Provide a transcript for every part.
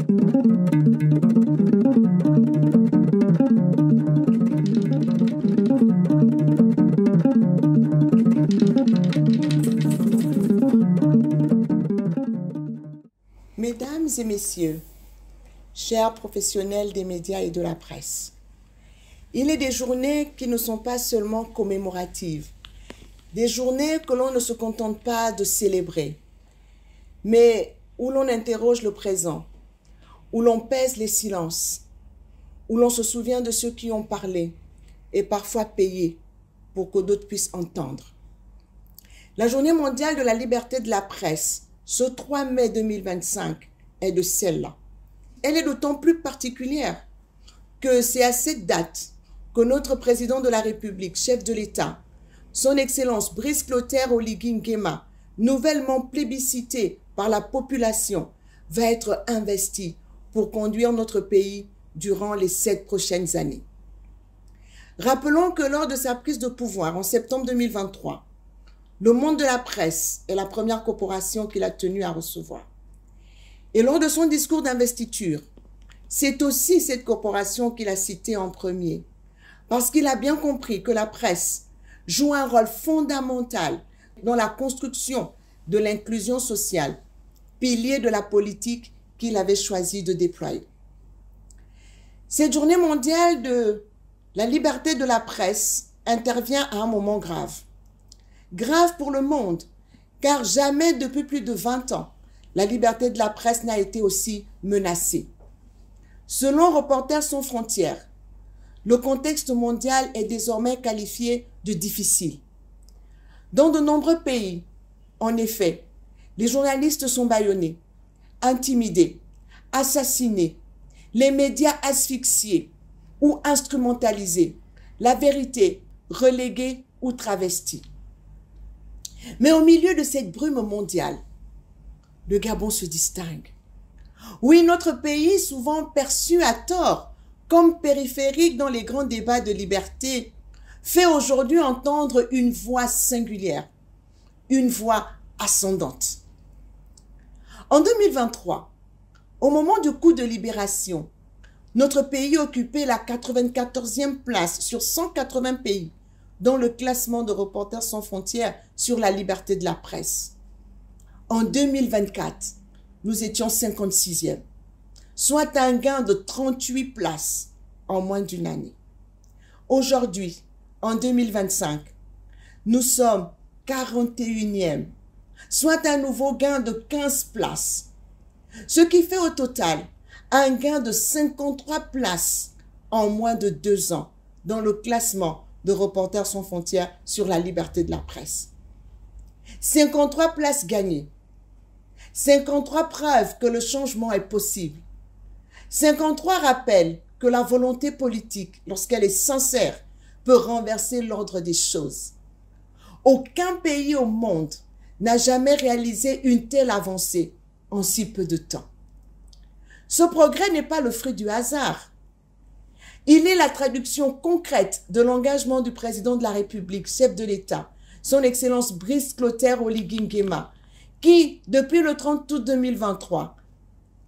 Mesdames et messieurs, chers professionnels des médias et de la presse, il est des journées qui ne sont pas seulement commémoratives, des journées que l'on ne se contente pas de célébrer, mais où l'on interroge le présent, où l'on pèse les silences, où l'on se souvient de ceux qui ont parlé et parfois payé pour que d'autres puissent entendre. La Journée mondiale de la liberté de la presse, ce 3 mai 2025, est de celle-là. Elle est d'autant plus particulière que c'est à cette date que notre président de la République, chef de l'État, son Excellence Brice Clotaire Oligui Nguema, nouvellement plébiscité par la population, va être investi pour conduire notre pays durant les 7 prochaines années. Rappelons que lors de sa prise de pouvoir en septembre 2023, le monde de la presse est la première corporation qu'il a tenu à recevoir. Et lors de son discours d'investiture, c'est aussi cette corporation qu'il a citée en premier, parce qu'il a bien compris que la presse joue un rôle fondamental dans la construction de l'inclusion sociale, pilier de la politique qu'il avait choisi de déployer. Cette journée mondiale de la liberté de la presse intervient à un moment grave. Grave pour le monde, car jamais depuis plus de 20 ans, la liberté de la presse n'a été aussi menacée. Selon Reporters sans frontières, le contexte mondial est désormais qualifié de difficile. Dans de nombreux pays, en effet, les journalistes sont bâillonnés, intimidés, assassinés, les médias asphyxiés ou instrumentalisés, la vérité reléguée ou travestie. Mais au milieu de cette brume mondiale, le Gabon se distingue. Oui, notre pays, souvent perçu à tort comme périphérique dans les grands débats de liberté, fait aujourd'hui entendre une voix singulière, une voix ascendante. En 2023, au moment du coup de libération, notre pays occupait la 94e place sur 180 pays dans le classement de Reporters sans frontières sur la liberté de la presse. En 2024, nous étions 56e, soit un gain de 38 places en moins d'une année. Aujourd'hui, en 2025, nous sommes 41e, soit un nouveau gain de 15 places, ce qui fait au total un gain de 53 places en moins de 2 ans dans le classement de Reporters sans frontières sur la liberté de la presse. 53 places gagnées, 53 preuves que le changement est possible, 53 rappels que la volonté politique, lorsqu'elle est sincère, peut renverser l'ordre des choses. Aucun pays au monde n'a jamais réalisé une telle avancée en si peu de temps. Ce progrès n'est pas le fruit du hasard. Il est la traduction concrète de l'engagement du président de la République, chef de l'État, son Excellence Brice Clotaire Oligui Nguema, qui, depuis le 30 août 2023,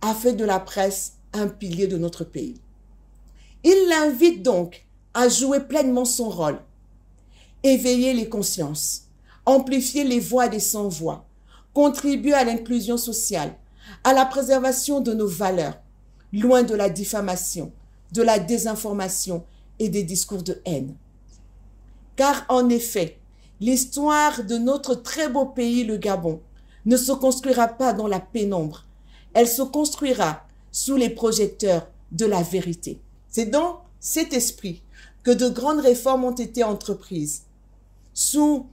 a fait de la presse un pilier de notre pays. Il l'invite donc à jouer pleinement son rôle, éveiller les consciences, amplifier les voix des sans-voix, contribuer à l'inclusion sociale, à la préservation de nos valeurs, loin de la diffamation, de la désinformation et des discours de haine. Car en effet, l'histoire de notre très beau pays, le Gabon, ne se construira pas dans la pénombre. Elle se construira sous les projecteurs de la vérité. C'est dans cet esprit que de grandes réformes ont été entreprises sous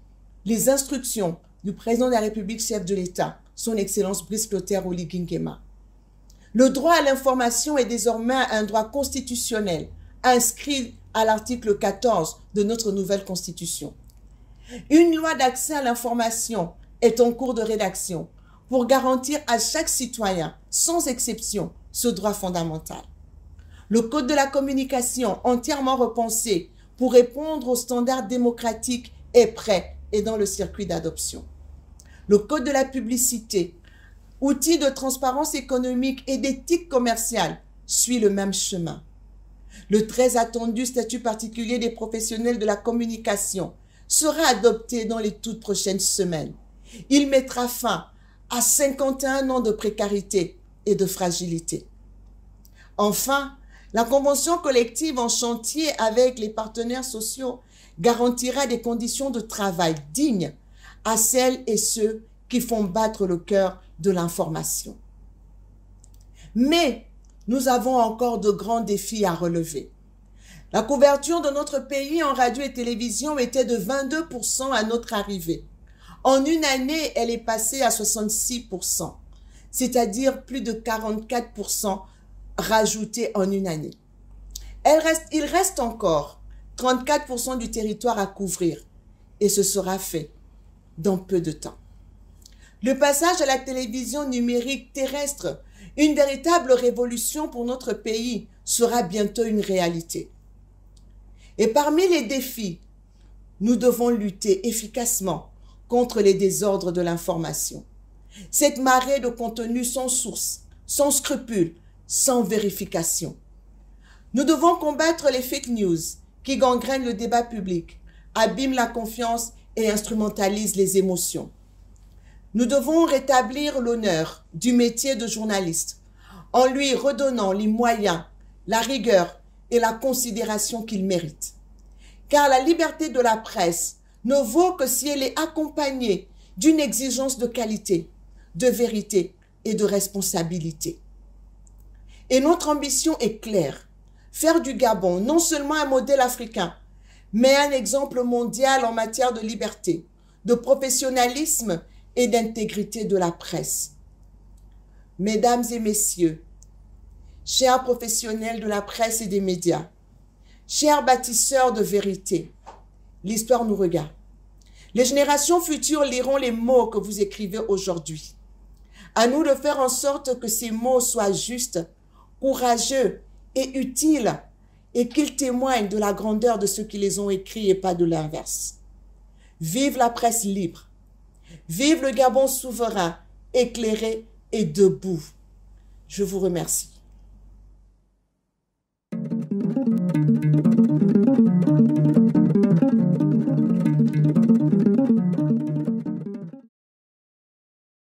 les instructions du président de la République, chef de l'État, son Excellence Brice Clotaire Oligui Nguema. Le droit à l'information est désormais un droit constitutionnel inscrit à l'article 14 de notre nouvelle Constitution. Une loi d'accès à l'information est en cours de rédaction pour garantir à chaque citoyen, sans exception, ce droit fondamental. Le Code de la communication, entièrement repensé pour répondre aux standards démocratiques, est prêt et dans le circuit d'adoption. Le Code de la publicité, outil de transparence économique et d'éthique commerciale, suit le même chemin. Le très attendu statut particulier des professionnels de la communication sera adopté dans les toutes prochaines semaines. Il mettra fin à 51 ans de précarité et de fragilité. Enfin, la convention collective en chantier avec les partenaires sociaux garantira des conditions de travail dignes à celles et ceux qui font battre le cœur de l'information. Mais nous avons encore de grands défis à relever. La couverture de notre pays en radio et télévision était de 22% à notre arrivée. En une année, elle est passée à 66%, c'est-à-dire plus de 44% rajoutés en une année. Il reste encore 34% du territoire à couvrir et ce sera fait dans peu de temps. Le passage à la télévision numérique terrestre, une véritable révolution pour notre pays, sera bientôt une réalité. Et parmi les défis, nous devons lutter efficacement contre les désordres de l'information. Cette marée de contenus sans source, sans scrupule, sans vérification. Nous devons combattre les fake news qui gangrènent le débat public, abîment la confiance et instrumentalisent les émotions. Nous devons rétablir l'honneur du métier de journaliste en lui redonnant les moyens, la rigueur et la considération qu'il mérite. Car la liberté de la presse ne vaut que si elle est accompagnée d'une exigence de qualité, de vérité et de responsabilité. Et notre ambition est claire, faire du Gabon non seulement un modèle africain, mais un exemple mondial en matière de liberté, de professionnalisme et d'intégrité de la presse. Mesdames et messieurs, chers professionnels de la presse et des médias, chers bâtisseurs de vérité, l'histoire nous regarde. Les générations futures liront les mots que vous écrivez aujourd'hui. À nous de faire en sorte que ces mots soient justes, courageux et utiles et qu'ils témoignent de la grandeur de ceux qui les ont écrits et pas de l'inverse. Vive la presse libre. Vive le Gabon souverain, éclairé et debout. Je vous remercie.